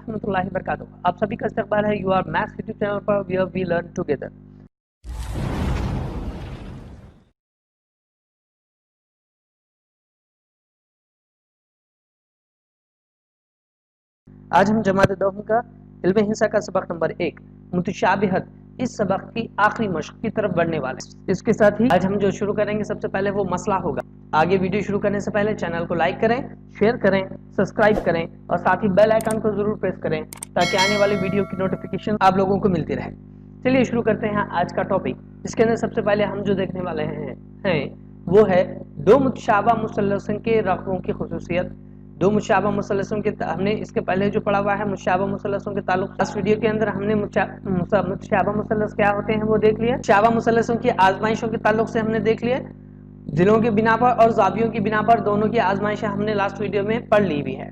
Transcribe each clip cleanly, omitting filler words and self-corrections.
रहमतुल्लाहि व बरकातुहू। आप सभी का इस्तकबाल है U R maths YouTube channel पर वेयर वी लर्न टुगेदर। आज हम जमात दौम का इल्म हिस्सा का सबक नंबर 1 मुतशाबिहत इस सबक की आखिरी मश्क की तरफ बढ़ने वाले हैं। इसके साथ ही आज हम जो शुरू करेंगे सबसे पहले वो मसला होगा। आगे वीडियो शुरू करने से पहले चैनल को लाइक करें, शेयर करें, सब्सक्राइब करें और साथ ही बेल आइकन को जरूर प्रेस करें ताकि आने वाली वीडियो की नोटिफिकेशन आप लोगों को मिलती रहे। चलिए शुरू करते हैं आज का टॉपिक। इसके अंदर सबसे पहले हम जो देखने वाले हैं वो है दो मुतशाबा मुसल्लसन के रकबों की खुसूसियत। दो मुशाबा मुसल्लसों के हमने इसके पहले जो पढ़ा हुआ है मुशाबा मुसल्लसों के ताल्लुक इस वीडियो के अंदर हमने मुशाबा मुसल्लस क्या होते हैं वो देख लिया। मुशाबा मुसल्लसों की आजमाइशों के ताल्लुक से हमने देख लिया। जिलों की बिना पर और जावियों की बिना पर दोनों की आजमाइशें हमने लास्ट वीडियो में पढ़ ली हुई है।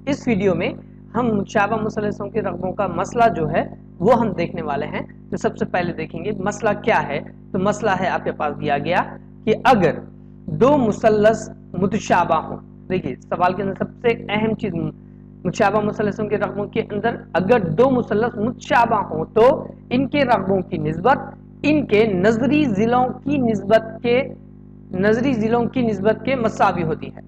इस वीडियो में हम मुशाबा मुसल्लसों के रकबों का मसला जो है वो हम देखने वाले हैं। तो सबसे पहले देखेंगे मसला क्या है। तो मसला है आपके पास दिया गया कि अगर दो मुसल्लस मुतशाबा हों। देखिए सवाल के अंदर सबसे अहम चीज मुतशाबा मुसल्लसों के रकबों के अंदर अगर दो मुसल्लस मुतशाबा हो तो इनके रकबों की निस्बत इनके नजरी जिलों की निस्बत के मसावी होती है।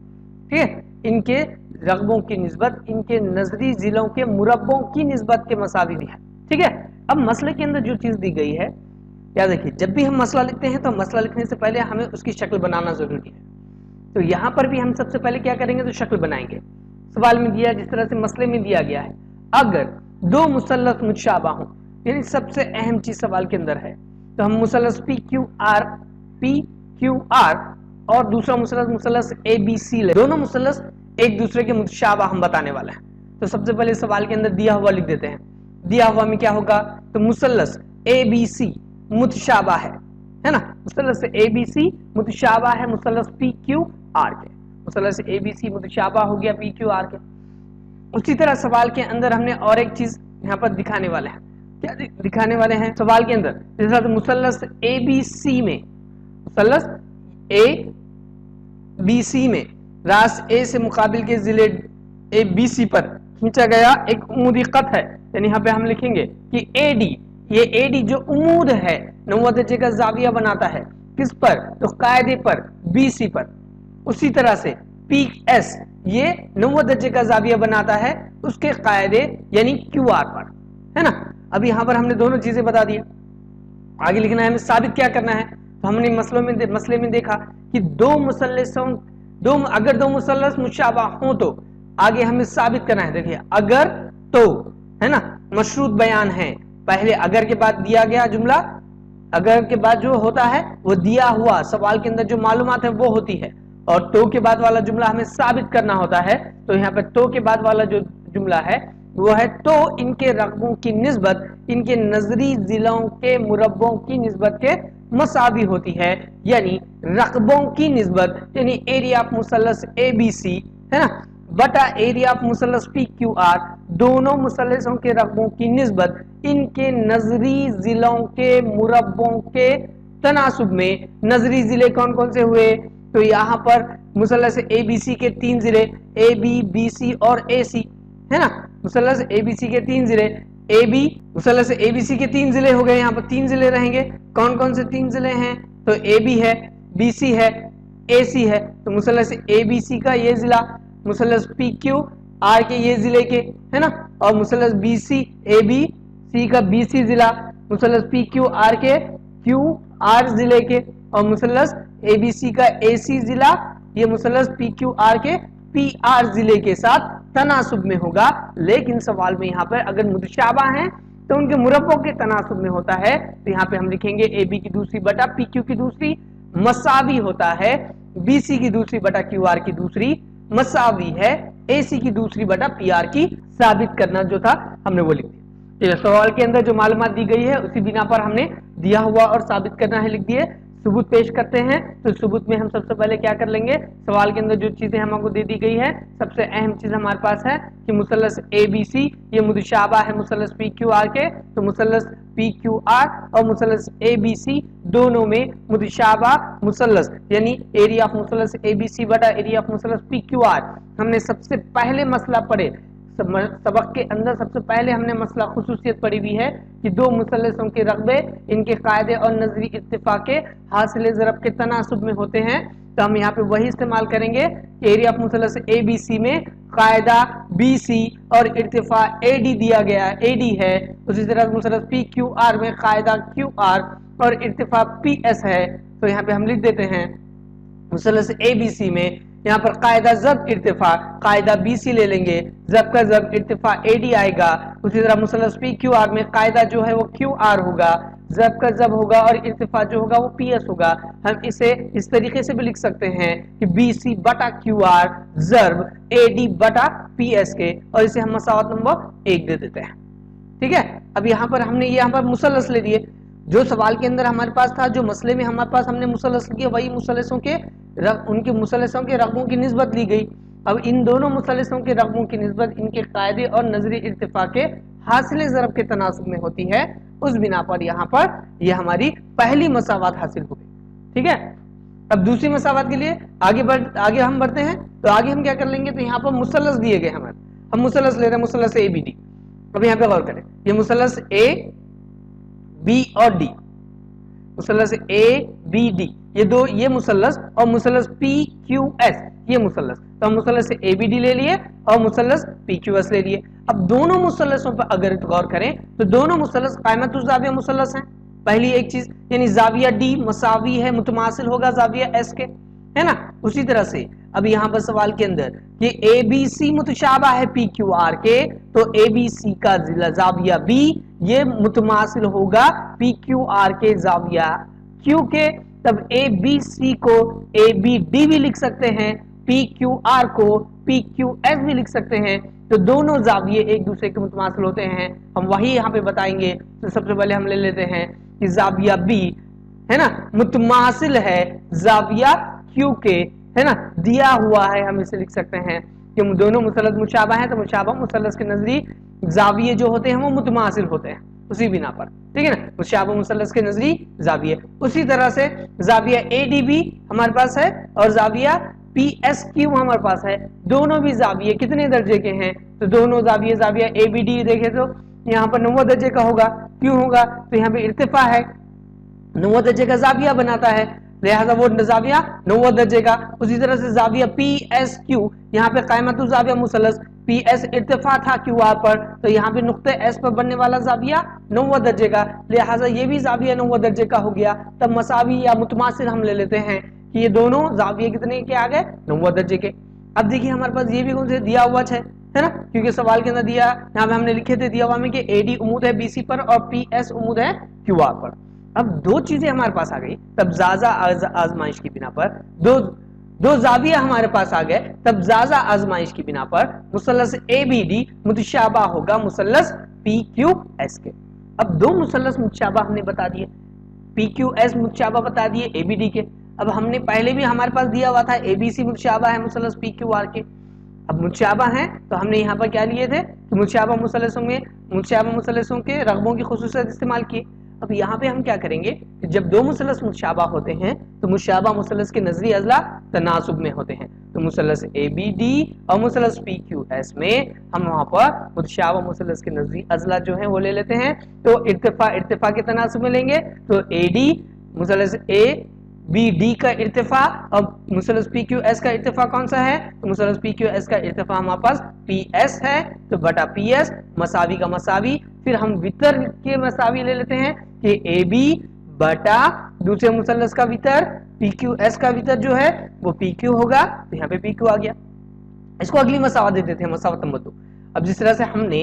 ठीक है, इनके रकबों की निस्बत इनके नजरी जिलों के मुरब्बों की निस्बत के मसावी है। ठीक है, अब मसले के अंदर जो चीज दी गई है या देखिए जब भी हम मसला लिखते हैं तो मसला लिखने से पहले हमें उसकी शक्ल बनाना जरूरी है। तो यहां पर भी हम सबसे पहले क्या करेंगे तो शक्ल बनाएंगे। सवाल में दिया जिस तरह से मसले में दिया गया है अगर दो मुसल्लस मुतशाबा हों, यानी सबसे अहम चीज सवाल के अंदर है। तो हम मुसल्लस पी क्यू आर और दूसरा मुसल्लस ए बी सी ले, दोनों मुसल्लस एक दूसरे के मुतशाबा हम बताने वाले हैं। तो सबसे पहले सवाल के अंदर दिया हुआ लिख देते हैं। दिया हुआ में क्या होगा तो मुसल्लस ए बी सी मुतशाबा है ना। मुसल्लस ए बी सी मुतशाबा है मुसल्लस पी क्यू आर के। मुसल्लस ए बी सी मुतशाबा हो गया पी क्यू आर के। उसी तरह सवाल के अंदर हमने और एक चीज यहाँ पर दिखाने वाले हैं। क्या दिखाने वाले हैं सवाल के अंदर जैसा तो मुसल्लस ए बी सी में मुसल्लस ए बी सी में रास ए से मुकाबिल के जिले ए बी सी पर खींचा गया एक उमूदी खत है। यानी यहाँ पे हम लिखेंगे कि ए डी, ये ए डी जो उमूद है 90 दर्जे का जाविया बनाता है किस पर तो कायदे पर बी सी पर। उसी तरह से पी एस ये 90 दर्जे का जाविया बनाता है उसके कायदे यानी क्यू आर पर, है ना। अब यहां पर हमने दोनों चीजें बता दी। आगे लिखना है हमें साबित क्या करना है। तो हमने मसले में देखा कि अगर दो मुसल्लस मुशाबा हो तो आगे हमें साबित करना है। देखिए अगर तो, है ना, मशरूत बयान है। पहले अगर के बाद दिया गया जुमला, अगर के बाद जो होता है वो दिया हुआ सवाल के अंदर जो मालूमात है वो होती है और तो के बाद वाला जुमला हमें साबित करना होता है। तो यहाँ पे तो के बाद वाला जो जुमला है वो है तो इनके रकबों की निस्बत इनके नजरी जिलों के मुरब्बों की निस्बत के मसावी होती है। यानी रकबों की निस्बत यानी एरिया ऑफ मुसल्लस ए बी सी, है ना, बटा एरिया ऑफ मुसल्लस पी क्यू आर, दोनों मुसल्लसों के रकबों की निस्बत इनके नजरी जिलों के मुरब्बों के तनासुब में। नजरी जिले कौन कौन से हुए तो यहाँ पर मुसल्लस ए बी सी के 3 जिले ए बी बी सी और ए सी, है ना। मुसल्लस ए बी सी के 3 जिले ए बी, मुसल्लस ए बी सी के 3 जिले हो गए। यहाँ पर 3 जिले रहेंगे। कौन कौन से 3 जिले हैं तो ए बी है, बी सी है, ए सी है। तो मुसल्लस ए बी सी का ये जिला, मुसल्लस पी क्यू आर के ये जिले के, है ना, और मुसल्लस बी सी ए बी सी का बी सी जिला, मुसल्लस पी क्यू आर के क्यू आर जिले के और मुसल्लस ए बी सी का ए सी जिला ये मुसल्लस पी क्यू आर के पी आर जिले के साथ तनासुब में होगा। लेकिन सवाल में यहाँ पर अगर मुतशाबा हैं तो उनके मुरब्बों के तनासुब में होता है। तो यहाँ पे हम लिखेंगे ए बी की दूसरी बटा पी क्यू की दूसरी मसावी होता है, बी सी की दूसरी बटा क्यू आर की दूसरी मसावी है, ए सी की दूसरी बटा पी आर की। साबित करना जो था हमने वो लिख दिया। सवाल के अंदर जो मालूमात दी गई है उसी बिना पर हमने दिया हुआ और साबित करना है लिख दिए। सबूत पेश करते हैं। तो सबूत में हम सबसे पहले क्या कर लेंगे, सवाल के अंदर जो चीजें हमको दे दी गई है सबसे अहम चीज हमारे पास है कि मुसल्लस ए बी सी ये मुतशाबा है मुसल्लस पी क्यू आर के। तो मुसल्लस पी क्यू आर और मुसल्लस ए बी सी दोनों में मुतशाबा मुसल्लस यानी एरिया ऑफ मुसल्लस ए बी सी बटा एरिया ऑफ मुसल्लस पी क्यू आर। हमने सबसे पहले मसला पढ़े सबक के अंदर सबसे पहले हमने मसला खुसूसियत पढ़ी हुई है कि दो मुसल्लसों के रकबे इनके कायदे और नजरी इत्तिफाक के हासिल ज़रब के तनासुब में होते हैं। तो हम यहाँ पे वही इस्तेमाल करेंगे कि एरिया ऑफ मुसल्लस ABC में कायदा BC और इर्तिफा AD दिया गया AD है। उसी तरह मुसल्लस PQR में कायदा QR और इर्तिफा PS है। तो यहाँ पे हम लिख देते हैं मुसल्लस ABC में यहाँ पर कायदा ज़ब इर्तिफा कायदा BC ले लेंगे, ज़ब का ज़ब इर्तिफा AD आएगा। उसी तरह मुसल्लस PQR में कायदा जो है वो QR होगा, ज़ब का ज़ब होगा और इर्तिफा जो होगा वो PS होगा। हम इसे इस तरीके से भी लिख सकते हैं कि BC बटा QR ज़र्ब AD बटा PS के, और इसे हम मसावत नंबर 1 दे देते हैं। ठीक है, अब यहाँ पर हमने यहाँ पर मुसल्लस ले लिए। जो सवाल के अंदर हमारे पास था, जो मसले में हमारे पास हमने मुसल्लस लिए, वही मुसल्लसों के उनके मुसल्लसों के रकमों की निस्बत ली गई। अब इन दोनों मुसल्लसों के रकमों की निस्बत इनके कायदे और नजरी इर्तिफा के हासिल ज़रब के तनासुब में होती है। उस बिना पर यहाँ पर यह हमारी पहली मसावत हासिल हो गई। ठीक है, अब दूसरी मसावत के लिए आगे हम बढ़ते हैं। तो आगे हम क्या कर लेंगे, तो यहाँ पर मुसल्लस दिए गए हमारे, हम मुसल्लस ले रहे हैं, मुसल्लस ABD। अब यहाँ पे गौर करें, ये मुसल्लस A B और D, मुसल्लस ABD ये मुसल्लस और मुसल्लस PQS ये मुसल्लस। तो हम मुसल्लस ABD ले लिए और मुसल्लस PQS ले लिए। अब दोनों मुसल्लसों पर अगर गौर करें तो दोनों मुसल्लस कायमतुज़ ज़ाविया मुसल्लस हैं। पहली एक चीज, यानी ज़ाविया D मसावी है, मुतमासिल होगा ज़ाविया S के, है ना। उसी तरह से अब यहाँ पर सवाल के अंदर ये ABC मुतशाबा है PQR के, तो ABC का ज़ाविया B ये मुतमासिल होगा PQR के ज़ाविया Q के। तब ABC को ABD भी लिख सकते हैं, PQR को PQS भी लिख सकते हैं। तो दोनों ज़ाविये एक दूसरे के मुतमासिल होते हैं, हम वही यहाँ पे बताएंगे। तो सबसे पहले हम ले लेते हैं कि ज़ाविया B है ना मुतमासिल है ज़ाविया Q के, है ना, दिया हुआ है। हम इसे लिख सकते हैं कि दोनों मुसल्लस मुशाबा हैं, तो मुशाबा मुसल्लस के नजरी ज़ाविये जो होते हैं वो मुतमासिल होते हैं उसी बिना पर। ठीक है ना, मुशाबा मुसल्लस के नजरी ज़ाविये। उसी तरह से ज़ाविया ADB हमारे पास है और ज़ाविया PSQ हमारे पास है। दोनों भी ज़ाविये कितने दर्जे के हैं, तो दोनों ज़ाविया ABD देखे तो यहाँ पर 90 दर्जे का होगा। क्यों होगा, तो यहाँ पे इर्तिफा है, 90 दर्जे का ज़ाविया बनाता है, लिहाजा वो ज़ाविया 90 दर्जे का। उसी तरह से ज़ाविया PSQ यहाँ पे कायमतुज़ ज़ाविया मुसल्लस, PS इर्तिफा था QR पर, तो यहाँ पे नुक्ते S पर बनने वाला ज़ाविया 90 दर्जे का, लिहाजा ये भी ज़ाविया 90 दर्जे का हो गया। तब मसावी या मुतमासिल हम ले लेते हैं कि ये दोनों ज़ाविये कितने के आ गए, 90 दर्जे के। अब देखिए हमारे पास ये भी कौन से दिया हुआ है ना, क्योंकि सवाल के अंदर दिया, यहाँ पे हमने लिखे थे दिया हुआ में कि AD उम्मीद है BC पर और PS उम्मीद है QR पर। अब दो चीजें हमारे पास आ गई, तब ज़ाज़ा आजमाइश की बिना पर दो ज़ाविया हमारे पास आ गए, तब ज़ाज़ा आजमाइश की बिना पर मुसल्लस ABD मुतशाबा होगा मुसल्लस PQS के। अब दो मुसल्लस मुतशाबा हमने बता दिए, PQS मुतशाबा बता दिए ABD के। अब हमने पहले भी हमारे पास दिया हुआ था ABC मुतशाबा है मुसल्लस PQR के। अब मुतशाबा है तो हमने यहाँ पर क्या लिए थे कि मुतशाबा मुसल्लसों के रकबों की खुसूसियत इस्तेमाल की। अब यहाँ पे हम क्या करेंगे कि जब दो मुसल्लस मुतशाबा होते हैं तो मुतशाबा मुसल्लस के नजरी अज़ला तनासुब में होते हैं। तो मुसल्लस ABD और मुसल्लस PQS में हम वहाँ पर मुतशाबा मुसल्लस के नजरी अज़ला जो है वो ले लेते हैं। तो इर्तिफा के तनासुब में लेंगे, तो AD मुसल्लस ABD का इर्तिफा और मुसल्लस PQS का इर्तिफा कौन सा है, तो मुसल्लस PQS का इर्तिफा हमारे पास PS है, तो बटा PS मसावी का मसावी। फिर हम वितर के मसावी ले लेते हैं कि AB बटा दूसरे मुसल्लस का वितर PQS का वितर जो है वो PQ होगा, तो यहाँ पे PQ आ गया। इसको अगली मसावा दे देते हैं, मसावत नंबर 2। अब जिस तरह से हमने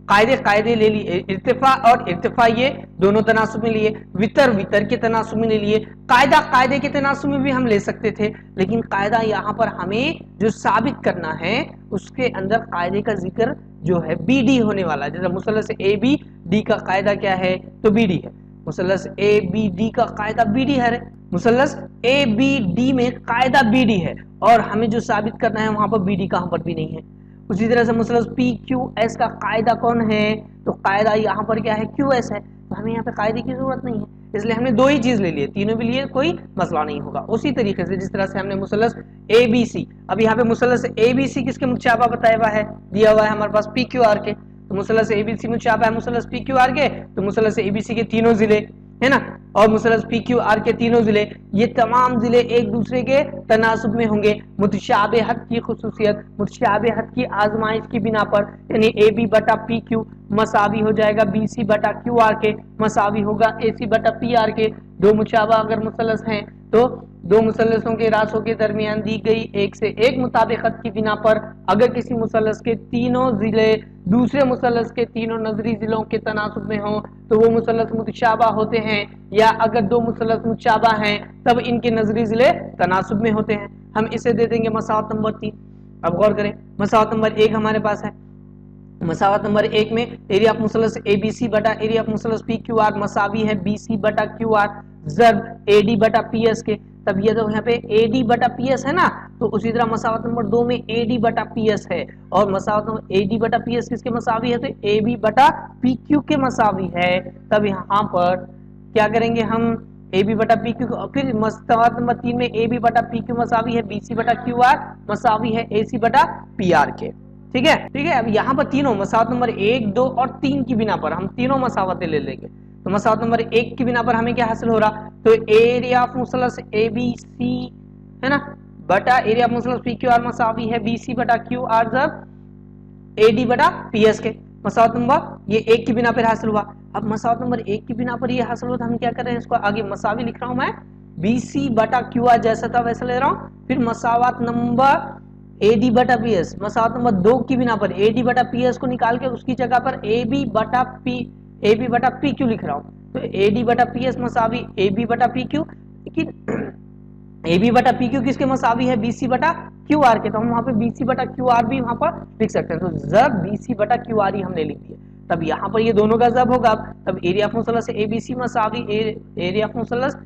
कायदे ले लिए, इर्तिफा और इर्तिफा ये दोनों तनासुब में लिए, वितर के तनासुब में ले लिए, कायदे के तनासुब में भी हम ले सकते थे, लेकिन कायदा यहाँ पर हमें जो साबित करना है उसके अंदर कायदे का जिक्र जो है BD होने वाला है। जैसे मुसल्लस ABD का कायदा क्या है, तो BD है। मुसल्लस ABD का कायदा BD है, मुसल्लस ABD में कायदा BD है और हमें जो साबित करना है वहां पर BD कहां पर भी नहीं है। उसी तरह से मुसल्लस PQS का कायदा कौन है, तो कायदा यहाँ पर क्या है, QS है, तो हमें यहाँ पे कायदे की जरूरत नहीं है। इसलिए हमने दो ही चीज ले लिए, तीनों भी लिए कोई मसला नहीं होगा। उसी तरीके से जिस तरह से हमने मुसल्लस ABC, अब यहाँ पे मुसल्लस ABC किसके मुशाबा बताया हुआ है, दिया हुआ है हमारे पास PQR के, तो मुसल्लस ABC मुशाबा है मुसल्लस PQR के, तो मुसल्लस ABC के तीनों जिले है ना, और मुसल्लस PQR के तीनों जिले, ये तमाम जिले एक दूसरे के तनासुब में होंगे मुतशाबिहत की खुसूसियत, मुतशाबिहत की आजमाइश की बिना पर, यानी AB बटा PQ मसावी हो जाएगा BC बटा QR के, मसावी होगा AC बटा PR के। दो मुशाबा अगर मुसल्लस हैं तो दो मुसल्लसों के रासों के दरमियान दी गई एक से एक मुताबिकत की बिना पर अगर किसी मुसल्लस के तीनों जिले दूसरे मुसल्लस के तीनों नजरी जिलों के तनासुब में हो तो वो मुसल्लस मुतशाबा होते हैं, या अगर दो मुसल्लस मुतशाबा हैं तब इनके नजरी जिले तनासुब में होते हैं। हम इसे दे देंगे मसावत नंबर 3। अब गौर करें, मसावत नंबर 1 हमारे पास है, मसावत नंबर 1 में एरिया ऑफ मुसल्लस ABC बटा एरिया ऑफ मुसल्लस PQR मसावी है BC बटा QR ज़र्ब AD बटा PS के। तब ये तो यहाँ पे AD बटा PS है ना, तो उसी तरह मसावत नंबर 2 में AD बटा PS है, और मसावत नंबर AD बटा PS किसके मसावी है, तो AB बटा PQ के मसावी है। तब यहाँ पर क्या करेंगे हम, AB बटा PQ, फिर मसावत नंबर 3 में AB बटा PQ मसावी है BC बटा QR मसावी है AC बटा PR के। ठीक है, ठीक है। अब यहाँ पर तीनों मसावत नंबर 1, 2 और 3 की बिना पर हम तीनों मसावतें ले लेंगे। तो मसावत नंबर 1 की बिना पर हमें क्या हासिल हो रहा, तो एरिया ऑफ मुसल्लस ABC है ना बटा एरिया ऑफ मुसल्लस PQR मसावी है BC बटा QR जब AD बटा PS के। मसावत नंबर ये 1 की बिना पर हासिल हुआ। अब मसावत नंबर 1 की बिना पर ये हासिल हुआ तो हम क्या कर रहे हैं, इसको आगे मसावी लिख रहा हूं मैं, BC बटा QR जैसा था वैसा ले रहा हूं। फिर मसावत नंबर AD बटा PS, मसावत नंबर 2 की बिना पर AD बटा PS को निकाल के उसकी जगह पर AB बटा PQ लिख रहा हूं। तो AD बटा PS मसावी AB बटा PQ, लेकिन AB बटा PQ किसके मसावी है, BC बटा QR के, तो हम वहां पे BC बटा QR भी वहां पर लिख सकते हैं। तो जब BC बटा QR ही हमने लिख दिया, तब यहाँ पर ये दोनों का जब होगा, तब एरिया ऑफ मुसल्लस ABC मसावी एरिया ऑफ मुसल्लस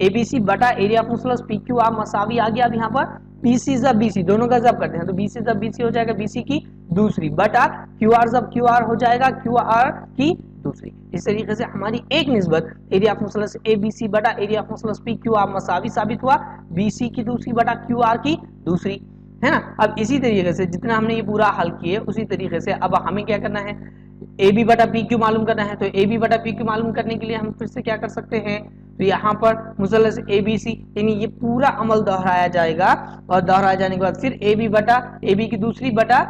ABC बटा एरिया ऑफ मुसल्लस PQR मसावी आ गया। अब यहाँ पर BC जब BC दोनों का जब करते हैं तो BC जब BC हो जाएगा BC की दूसरी बटा QR जब QR हो जाएगा QR की दूसरी। इस तरीके से हमारी एक निस्बत एरिया ऑफ मुसल्लस ABC बटा एरिया ऑफ मुसल्लस PQR मसावी साबित हुआ BC की दूसरी बटा QR की दूसरी, है ना। अब इसी तरीके से जितना हमने ये पूरा हल किए उसी तरीके से अब हमें क्या करना है, AB बटा PQ मालूम करना है। तो AB बटा PQ मालूम करने के लिए हम फिर से क्या कर सकते हैं, तो यहाँ पर मुसल्लस ABC यानी ये पूरा अमल दोहराया जाएगा, और दोहराए जाने के बाद फिर AB की दूसरी बटा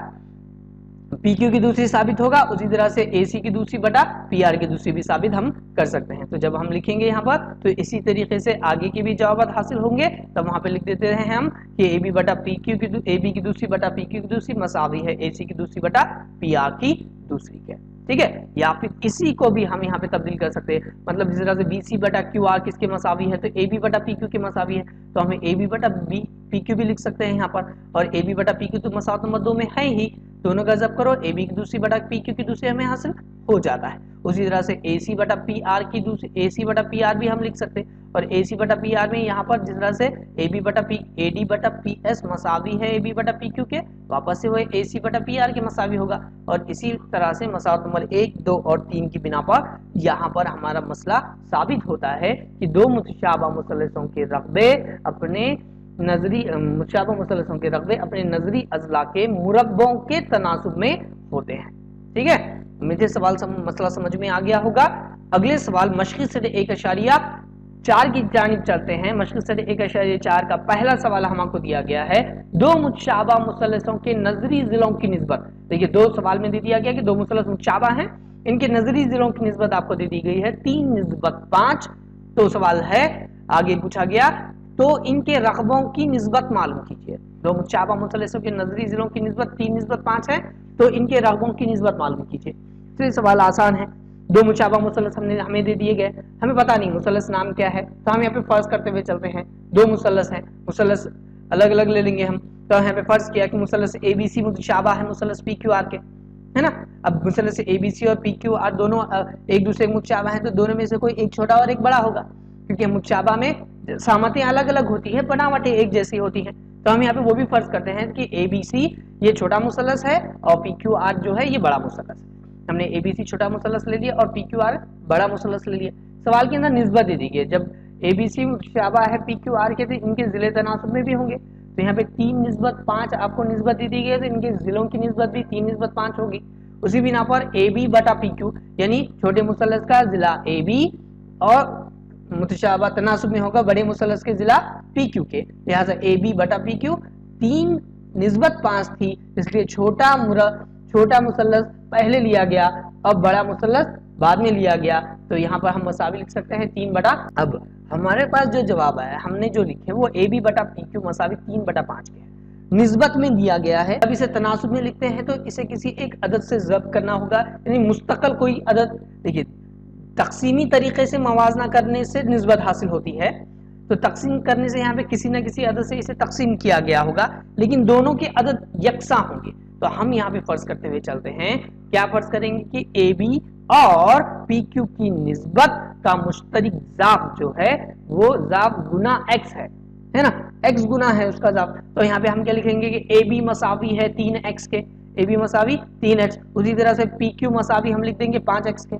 PQ की दूसरी साबित होगा, उसी तरह से AC की दूसरी बटा PR की दूसरी भी साबित हम कर सकते हैं। तो जब हम लिखेंगे यहाँ पर तो इसी तरीके से आगे के भी जवाब हासिल होंगे। तब वहां पे लिख देते हैं हम कि AB बटा PQ की AB की दूसरी बटा PQ की दूसरी मसावी है AC की दूसरी बटा PR की दूसरी के। ठीक है, या फिर इसी को भी हम यहाँ पे तब्दील कर सकते हैं, मतलब जिस तरह से BC बटा QR किसके मसावी है, तो AB बटा PQ के मसावी है, तो हमें AB बटा PQ भी लिख सकते हैं यहाँ पर, और AB बटा PQ तो मसावत नंबर 2 में है ही, दोनों का जब करो AB की दूसरी बटा PQ की दूसरी हमें हासिल हो जाता है। उसी तरह से AC बटा PR की दूसरी AC बटा PR भी हम लिख सकते हैं, और AC बटा PR में यहाँ पर जिस तरह से AD बटा PS मसावी है AB बटा PQ के, वापस से वह AC बटा PR के मसावी होगा। और इसी तरह से मसावत नंबर 1, 2 और 3 की बिना पर यहाँ पर हमारा मसला साबित होता है कि दो मुतशाबा मुसल्लसों के रकबे अपने नजरी मुतशाबा मुसल्लसों के रकबे अपने नजरी अजला के मुरब्बों के तनासुब में होते हैं। ठीक है, मुझे सवाल मसला समझ में आ गया होगा। अगले सवाल मशक़ी सरे 1.4 की जानिब चलते हैं। मशक़ी सरे 1.4 का पहला सवाल हमको दिया गया है, दो मुतशाबा मुसल्लसों के नजरी जिलों की निस्बत। देखिए, दो सवाल में दे दिया गया कि दो मुसल्लस मुतशाबा हैं, इनके नजरी जिलों की निस्बत आपको दे दी गई है 3:5। तो सवाल है, आगे पूछा गया तो इनके रकबों की निस्बत मालूम कीजिए। दो मुतशाबा मुसल्लसों के नजरी जिलों की निस्बत 3:5 है, तो इनके रकबों की निस्बत मालूम कीजिए। तो ये सवाल आसान है। दो मुतशाबा मुसल्लस हमें दे दिए गए, हमें पता नहीं मुसल्लस नाम क्या है, तो हम यहाँ पे फर्ज करते हुए चलते हैं। दो मुसल्लस हैं, मुसल्लस अलग अलग ले लेंगे हम। तो यहाँ पे फर्ज किया कि मुसल्लस ABC मुतशाबा है मुसल्लस PQR के, है ना। अब मुसल्लस ABC और PQR दोनों एक दूसरे के मुतशाबा हैं, तो दोनों में से कोई एक छोटा और एक बड़ा होगा, क्योंकि मुतशाबा में सामतें अलग अलग होती है, बनावटें एक जैसी होती हैं। तो हम यहाँ पे वो भी फर्ज करते हैं कि ABC ये छोटा मुसल्लस है और PQR जो है ये बड़ा मुसल्लस है। हमने ABC छोटा मुसल्लस ले लिया और PQR बड़ा मुसल्लस ले लिया। सवाल के अंदर निस्बत दे दी गई है। जब ABC मुतशाबा है PQR के, तो इनके जिले तनासुब में भी होंगे। तो यहाँ पे 3:5 आपको निस्बत दे दी गई है, तो इनके जिलों की निस्बत भी 3:5 होगी। उसी बिना पर AB बटा PQ, यानी छोटे मुसल्लस का जिला AB और मुतशाबा तनासुब में होगा बड़े मुसल्लस के जिला PQ के, लिहाजा AB बटा PQ 3:5 थी, इसलिए छोटा मुसल्लस पहले लिया गया और बड़ा मुसल्लस बाद में लिया गया। तो यहाँ पर हम मसावी लिख सकते हैं 3 बटा। अब हमारे पास जो जवाब आया, हमने जो लिखे वो AB बटा PQ मसावी 3/5 के है, निस्बत में दिया गया है। अब इसे तनासुब में लिखते हैं तो इसे किसी एक अदद से ज़ब्त करना होगा, यानी मुस्तकिल कोई अदद। देखिए, तकसीमी तरीके से मवाजना करने से निस्बत हासिल होती है, तो तकसीम करने से यहाँ पे किसी न किसी अदद से इसे तकसीम किया गया होगा, लेकिन दोनों के अदद यकसा होंगे। तो हम यहाँ पे फर्ज करते हुए चलते हैं, क्या फर्ज करेंगे कि AB और PQ की निस्बत का मुश्तरिक ज़ाफ जो है वो ज़ाफ गुना x है ना, x गुना है उसका ज़ाफ। तो यहाँ पे हम क्या लिखेंगे कि AB मसावी है 3x के, AB मसावी 3x। उसी तरह से PQ मसावी हम लिख देंगे 5x के।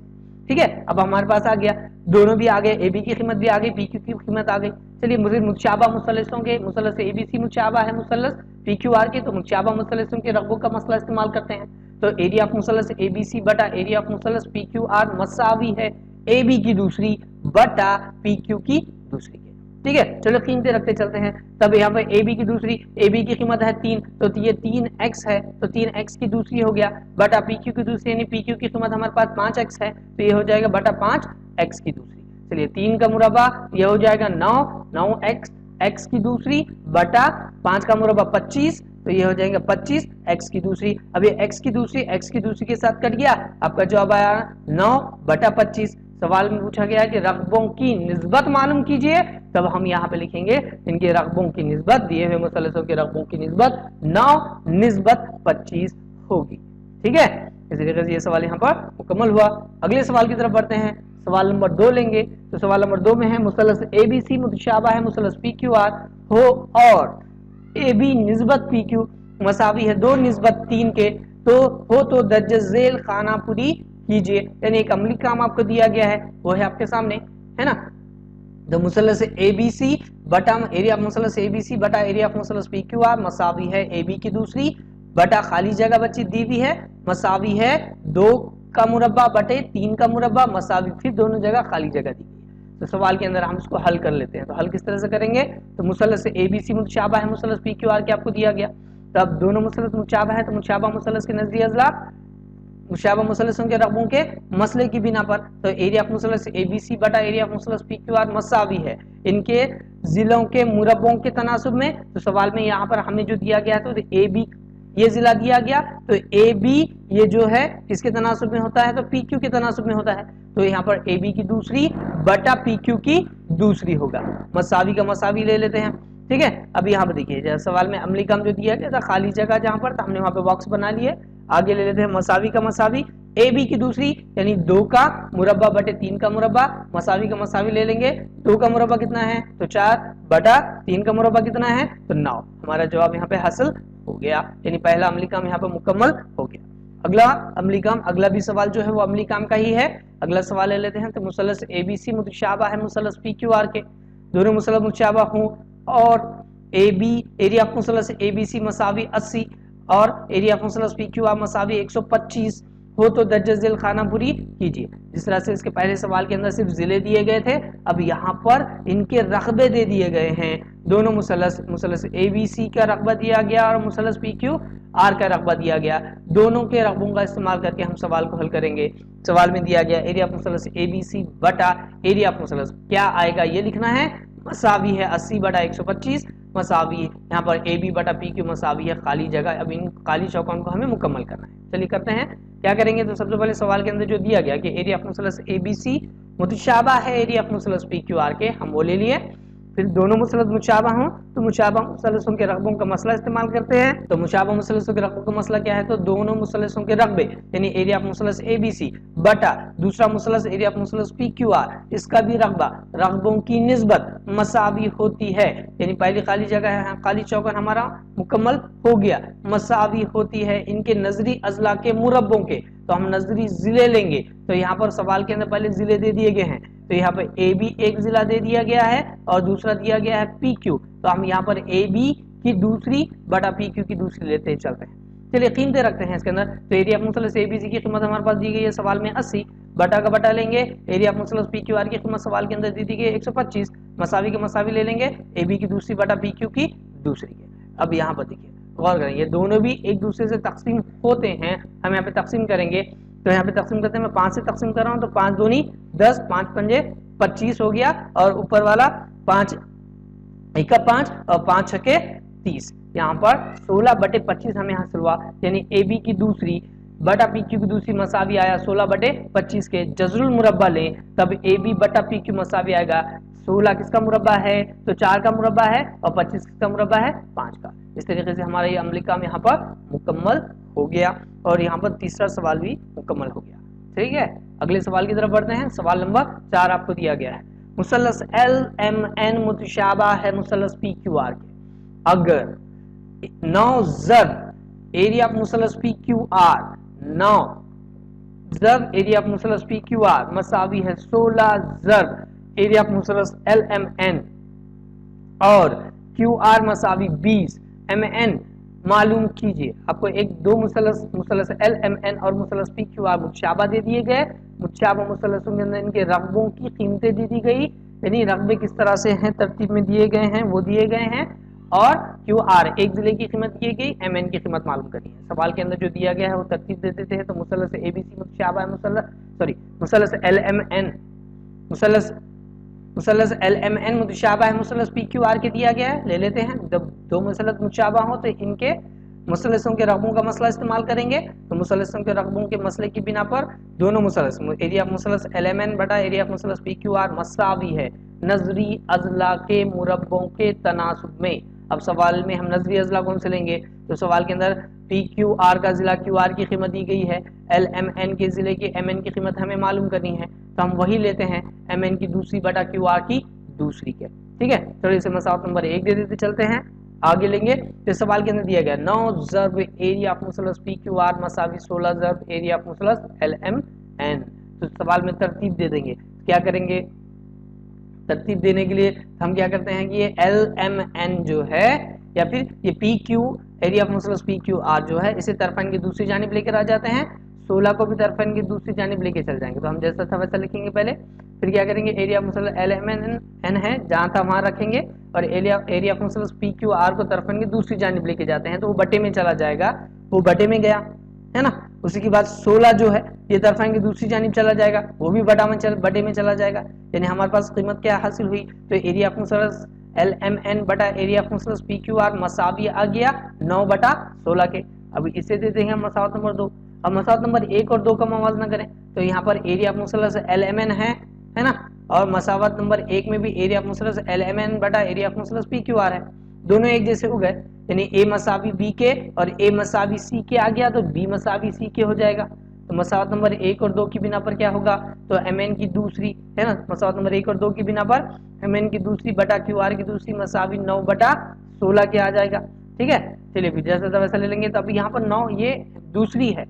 ठीक है, अब हमारे पास आ गया, दोनों भी आ गए, AB की कीमत भी आ गई, PQ की कीमत आ गई। चलिए, मुझे मुतशाबा मुसल्लसों के, मुसल्लस ABC मुतशाबा है मुसल्लस PQR के, तो मुतशाबा मुसल्लसों के रकबों का मसला इस्तेमाल करते हैं। तो एरिया ऑफ मुसल्लस ABC बटा एरिया ऑफ मुसल्लस PQR मसावी है AB की दूसरी बटा PQ की दूसरी के। ठीक है, चलो कीमतें रखते चलते हैं। तब यहाँ पे AB की दूसरी, AB की कीमत है 3, तो ये 3x है, तो 3x की दूसरी हो गया बटा PQ की दूसरी, यानी PQ की कीमत हमारे पास 5x है, तो ये हो जाएगा बटा 5x की दूसरी। चलिए, 3 का मुरब्बा ये हो जाएगा 9x x की दूसरी बटा 5 का मुरब्बा 25, तो ये हो जाएगा 25 x की दूसरी। अब ये x की दूसरी के साथ कट गया, आपका जवाब आया 9/25। सवाल में पूछा गया है कि रकबों की निस्बत मालूम कीजिए, तब हम यहाँ पे लिखेंगे इनके रकबों की निस्बत, दिए हुए मुसल्लसों के रकबों की निस्बत 9:25 होगी। ठीक है, इसी तरीके से ये सवाल यहाँ पर मुकम्मल हुआ। अगले सवाल की तरफ बढ़ते हैं, सवाल नंबर 2 लेंगे। तो सवाल नंबर 2 में है मुसल्लस ABC मुतशाबा है मुसल्लस PQR हो और AB निस्बत PQ मसावी है 2:3 के, तो दर्ज झेल खाना पूरी कीजिए। यानी एक अमली काम आपको दिया गया है, वो है आपके सामने, है ना। तो मुसल्लस ABC बटा एरिया ऑफ मुसल्लस ABC बटा एरिया ऑफ मुसल्लस PQR मसावी है AB की दूसरी बटा खाली जगह बची दी हुई है मसावी है 2 का मुरब्बा बटे 3 का मुरब्बा मसावी फिर दोनों जगह खाली जगह दी गई। तो सवाल के अंदर हम इसको हल कर लेते हैं। तो हल किस तरह से करेंगे, तो मुसल्लस ABC मुतशाबा है मुसल्लस PQR के आपको दिया गया, तब दोनों मुसल्लस मुतशाबा है, तो मुतशाबा मुसल्लस के नजरिए अजला मुशाबा मुसल्लसों के रकबों के मसले की बिना पर, तो एरिया ऑफ मुसल्लस ABC बटा एरिया ऑफ मुसल्लस PQR मसावी है इनके जिलों के मुरब्बों के तनासुब में। तो सवाल में यहाँ पर हमें जो दिया गया तो AB ये जिला दिया गया, तो AB ये जो है किसके तनासुब में होता है, तो PQ के तनासुब में होता है। तो यहाँ पर AB की दूसरी बटा PQ की दूसरी होगा, मसावी का मसावी ले लेते हैं। ठीक है, अब यहाँ पर देखिए सवाल में अमली काम जो दिया गया था खाली जगह जहाँ पर, तो हमने वहां पे बॉक्स बना लिए। आगे ले लेते हैं मसावी का मसावी AB की दूसरी, यानी 2 का मुरब्बा बटे 3 का मुरब्बा, मसावी का मसावी ले लेंगे, 2 का मुरब्बा कितना है, तो 4 बटा 3 का मुरब्बा कितना है, तो 9। हमारा जवाब यहाँ पे हासिल हो गया, यानी पहला अमली काम यहाँ पे मुकम्मल हो गया। अगला अमली काम, अगला भी सवाल जो है वो अमली काम का ही है। अगला सवाल ले लेते हैं। तो मुसल्लस ABC मुतशाबा है मुसल्लस PQR के, दोनों मुसल्लस मुतशाबा हों और AB एरिया ऑफ मुसल्लस ABC मसावी 80 और एरिया ऑफ मुसल्लस PQR मसावी 125 हो, तो दर्ज झेल खाना पूरी कीजिए। जिस तरह से इसके पहले सवाल के अंदर सिर्फ जिले दिए गए थे, अब यहाँ पर इनके रकबे दे दिए गए हैं। दोनों मुसल्लस ABC का रकबा दिया गया और मुसल्लस PQR का रकबा दिया गया। दोनों के रकबों का इस्तेमाल करके हम सवाल को हल करेंगे। सवाल में दिया गया एरिया ऑफ मुसल्लस ABC बटा एरिया ऑफ मुसल्लस, क्या आएगा ये लिखना है, मसावी है 80 बटा 125 मसावी, यहाँ पर AB बटा PQ मसावी है खाली जगह। अब इन खाली चौकों को हमें मुकम्मल करना है। चलिए करते हैं, क्या करेंगे। तो सबसे पहले सवाल के अंदर जो दिया गया कि एरिया ऑफ मुसल्लस ABC मुतशाबा है एरिया ऑफ मुसल्लस PQR के, हम वो ले लिए। फिर दोनों मुसल्लस मुतशाबा हों तो मुतशाबा मुसल्लसों के रकबों का मसला इस्तेमाल करते हैं। तो मुतशाबा मुसल्लसों के रकबों का मसला क्या है, तो दोनों मुसल्लसों के रकबे यानी एरिया ऑफ मुसल्लस ABC बटा दूसरा मुसल्लस एरिया ऑफ मुसल्लस PQR, इसका भी रकबों की निस्बत मसावी होती है। यानी पहली खाली जगह है, खाली चौकन हमारा मुकम्मल हो गया, मसावी होती है इनके नजरी अजला के मुरब्बों के। तो हम नजरी जिले लेंगे। तो यहाँ पर सवाल के अंदर पहले जिले दे दिए गए हैं, तो यहाँ पर ए बी एक जिला दे दिया गया है और दूसरा दिया गया है पी क्यू, तो हम यहाँ पर ए बी की दूसरी बटा पी क्यू की दूसरी लेते चलते हैं। चलिए कीमतें रखते हैं इसके अंदर। तो एरिया ऑफ मुसल्लस एबीसी की कीमत हमारे पास दी गई है सवाल में 80, बटा का बटा लेंगे, एरिया ऑफ मुसल्लस पीक्यूआर की कीमत सवाल के अंदर दी गई है 125, मसावी के मसावी ले लेंगे, एबी की दूसरी बटा पीक्यू की दूसरी के। अब यहाँ पर देखिए गौर करें, ये दोनों भी एक दूसरे से तकसीम होते हैं, हम यहाँ पे तकसीम करेंगे। तो यहाँ पे तकसीम करते हैं, मैं 5 से तकसीम कर रहा हूँ, तो 5 दूनी 10, 5 पंजे 25 हो गया, और ऊपर वाला 5 1 5 और 5 छके 30, यहाँ पर 16/25 हमें हासिल हुआ, यानी ए बी की दूसरी बटा पी क्यू की दूसरी मसावी आया 16/25 के। जजरुल मुरब्बा लें तब ए बी बटा पी क्यू मसावी आएगा 16 किसका मुरब्बा है, तो 4 का मुरब्बा है, और 25 किसका मुरब्बा है, 5 का। इस तरीके से हमारा ये अमली काम यहाँ पर मुकम्मल हो गया, और यहाँ पर तीसरा सवाल भी मुकम्मल हो गया। ठीक है, अगले सवाल की तरफ बढ़ते हैं। सवाल नंबर 4 आपको दिया गया है, मुसल्लस एल एम एन मुतशाबा है मुसल्लस पी क्यू आर के, अगर 9 ज़र्ब एरिया ऑफ मुसल्लस पी क्यू आर, 9 ज़र्ब एरिया ऑफ मुसल्लस पी क्यू आर मसावी है 16 ज़र्ब एरिया ऑफ मुसल्लस एल एम एन, और क्यू आर मसावी 20 एम एन मालूम कीजिए। आपको दो मुसल्लस एल एम एन और मुसल्लस पी क्यू आर मुतशाबा दे दिए गए, मुतशाबा मुसल्लसों के अंदर इनके रकबों की कीमतें दी गई, यानी रकबे किस तरह से हैं, तरतीब में दिए गए हैं, वो दिए गए हैं, और क्यू आर एक जिले की कीमत दी गई, एम एन की कीमत मालूम करनी है। सवाल के अंदर जो दिया गया है वो तरतीब दे देते हैं, तो मुसल्लस एबीसी मुतशाबा है मुसल्लस एल एम एन मुसल्लस एल एम एन मुतशाबा है मुसल्लस पी क्यू आर के दिया गया है, ले लेते हैं। जब दो मुसल्लस मुतशाबा हो तो इनके मुसल्लसों के रकबों का मसला इस्तेमाल करेंगे, तो मुसल्लसों के रकबों के मसले की बिना पर दोनों मुसल्लस एरिया ऑफ मुसल्लस एल एम एन बटा एरिया ऑफ मुसल्लस पी क्यू आर मसावी है नजरी अजला के मुरब्बों के तनासुब में। अब सवाल में हम नजरी अजला कौन से लेंगे, तो सवाल के अंदर पी क्यू आर का जिला क्यू आर की कीमत दी गई है, एल एम एन के जिले की एम एन की कीमत हमें मालूम करनी है, तो हम वही लेते हैं एम एन की दूसरी बटा क्यू आर की दूसरी के। ठीक है, चलिए इसे मसावत नंबर 1 दे देते चलते हैं, आगे लेंगे। तो सवाल के अंदर दिया गया 9 ज़र्ब एरिया ऑफ मुसल्लस पी क्यू आर मसावी 16 ज़र्ब एरिया ऑफ मुसल्लस एल एम एन। तो सवाल में तरतीब दे देंगे, क्या करेंगे, तरतीब देने के लिए हम क्या करते हैं कि ये एल एम एन जो है, या फिर ये पी क्यू एरिया ऑफ मुसल्लस पी क्यू आर जो है, इसे तरफैन की दूसरी जानिब लेकर आ जाते हैं, 16 को भी तरफैन की दूसरी जानिब लेके चल जाएंगे। तो हम जैसा था वैसा लिखेंगे पहले, फिर क्या करेंगे, एरिया ऑफ मुसल्लस एल एम एन है जहां था वहां रखेंगे, और एरिया ऑफ मुसल्लस पी क्यू आर को तरफैन की दूसरी जानिब लेके जाते हैं, तो वो बटे में चला जाएगा, वो बटे में गया है ना। उसी के बाद 16 जो है ये तरफैन की दूसरी जानिब चला जाएगा, वो भी बटे में चला जाएगा, यानी हमारे पास कीमत क्या हासिल हुई, तो एरिया ऑफ मुसल्लस एल एम एन बटा एरिया ऑफ मुसल्लस पी क्यू आर मसावी आ गया 9/16 के। अब इसे दे देंगे हम मसावत नंबर 2। अब मसावत नंबर 1 और 2 का मुवाजना करें, तो यहाँ पर एरिया ऑफ मुसल्लस एल एम एन है ना, और मसावत नंबर 1 में भी एरिया ऑफ मुसल्लस एल एम एन बटा एरिया ऑफ मुसल्लस पी क्यू आर है, दोनों एक जैसे हो गए, यानी ए मसावी बी के और ए मसावी सी के आ गया, तो बी मसावी सी के हो जाएगा। तो मसावत नंबर 1 और 2 की बिना पर क्या होगा, तो एम एन की दूसरी है ना, मसावत नंबर 1 और 2 की बिना पर एम एन की दूसरी बटा क्यू आर की दूसरी मसावी 9/16 के आ जाएगा। ठीक है, चलिए फिर जैसा वैसा ले लेंगे। तो अभी यहाँ पर 9 ये दूसरी है,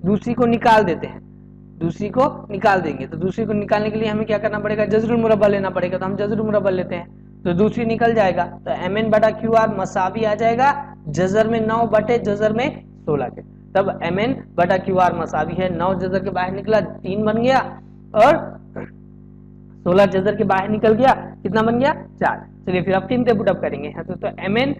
दूसरी को निकाल देते हैं, दूसरी को निकाल देंगे। तो दूसरी को निकालने के लिए हमें क्या करना पड़ेगा, जजरुल मुरब्बा लेना पड़ेगा, तो हम जजरुल मुरब्बा लेते हैं, तो दूसरी निकल जाएगा, तो एम एन बटा क्यू आर मसावी आ जाएगा जजर में 9 बटे जजर में 16 के। तब एम एन बटा क्यू आर मसावी है 9 जजर के बाहर निकला 3 बन गया, और 16 जजर के बाहर निकल गया, कितना बन गया 4। चलिए फिर अब कीमतें पुटअप करेंगे। तो एम एन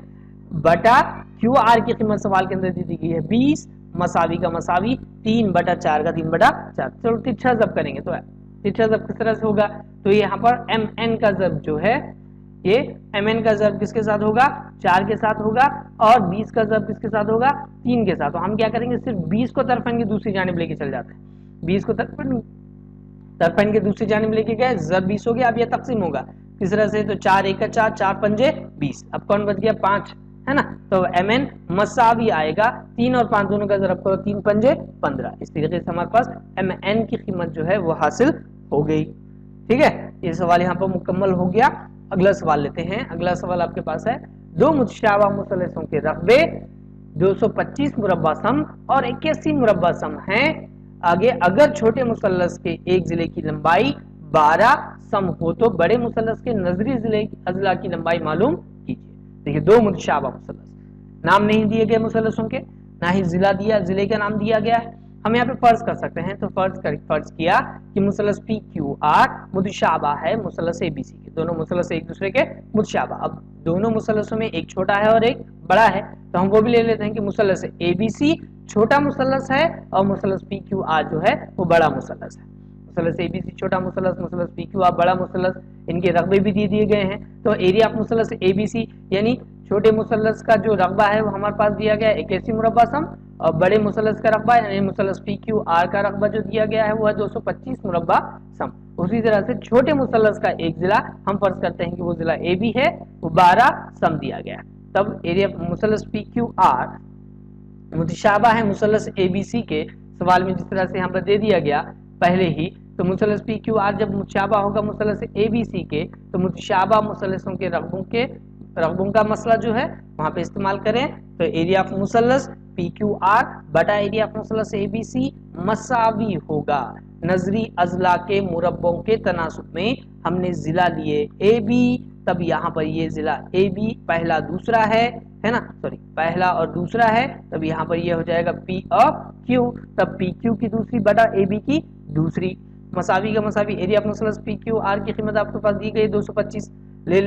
बटा क्यू आर की कीमत सवाल के अंदर दी गई है 20, मसावी का मसावी 3/4 का 3/4। चलो तिरछा जब करेंगे, तो तिरछा जब किस तरह से होगा, तो यहाँ पर एम एन का जब जो है, ये एम एन का जब किसके साथ होगा, 4 के साथ होगा, और 20 का जब किसके साथ होगा, 3 के साथ। तो हम क्या करेंगे, सिर्फ 20 को तरफैन की दूसरी जानिब लेके चल जाते हैं, 20 को तरफैन की दूसरी जानिब लेके गए, जब 20 हो गया। अब यह तकसीम होगा किस तरह से, तो 4 1 4, 4 पंजे 20, अब कौन बच गया 5 है ना, तो एम एन मसावी आएगा 3 और 5 दोनों का जरब करो, 3 पंजे 15। इस तरीके से हमारे पास एम एन की कीमत जो है वो हासिल हो गई। ठीक है, ये सवाल यहाँ पर मुकम्मल हो गया। अगला सवाल लेते हैं। अगला सवाल आपके पास है, दो मुतशाबा मुसल्लसों के रकबे 225 मुरब्बा सम और 81 मुरब्बा सम हैं। आगे अगर छोटे मुसल्लस के एक जिले की लंबाई 12 सम हो तो बड़े मुसल्लस के नजरी अजला की लंबाई मालूम कीजिए। देखिए दो मुतशाबा मुसल्लस, नाम नहीं दिए गए मुसल्लसों के, ना ही जिला दिया, जिले का नाम दिया गया है। हम यहाँ पे फर्ज कर सकते हैं, तो फर्ज किया कि मुसल्लस पी क्यू आर मुतशाबा है मुसल्लस एबीसी के, दोनों मुसल्लस एक दूसरे के मुतशाबा। अब दोनों मुसल्लसों में एक छोटा है और एक बड़ा है, तो हम वो भी ले लेते हैं कि मुसल्लस एबीसी छोटा मुसल्लस है और मुसल्लस पी क्यू आर जो है वो बड़ा मुसल्लस है। मुसल्लस एबीसी छोटा मुसल्लस, मुसल्लस पी क्यू आर बड़ा मुसल्लस, इनके रकबे भी दिए गए हैं। तो एरिया ऑफ मुसल्लस एबीसी यानी छोटे मुसल्लस का जो रकबा है वो हमारे पास दिया गया है 81 मुरब्बा सम, और बड़े मुसल्लस का रकबा यानी मुसल्लस पी क्यू आर का रकबा जो दिया गया है वो है 225 मुरब्बा सम। उसी तरह से छोटे मुसल्लस का एक जिला हम फर्ज करते हैं कि वो जिला ए बी है, वो 12 सम दिया गया है। तब एरिया मुसल्लस पी क्यू आर मुतशाबा है मुसल्लस एबीसी के, सवाल में जिस तरह से यहाँ पर दे दिया गया पहले ही, तो मुसल्लस पी क्यू आर जब मुतशाबा होगा मुसल्लस एबीसी के, तो मुतशाबा मुसल्लसों के रकबों का मसला जो है वहां पे इस्तेमाल करें। तो एरिया ऑफ मुसल्लस पी क्यू आर बटा एरिया ऑफ मुसल्लस एबीसी मसावी होगा नजरी अजला के मुरब्बों के तनासुब में। हमने जिला लिए ए बी, तब यहाँ पर ये जिला ए बी पहला दूसरा है ना, सॉरी पहला और दूसरा है, तब यहाँ पर ये हो जाएगा पी ऑफ क्यू, तब पी क्यू की दूसरी बटा ए बी की दूसरी। मसावी का मसावी एरिया ऑफ मुसल्लस पी क्यू आर की कीमत आपके पास दी गई 225, ले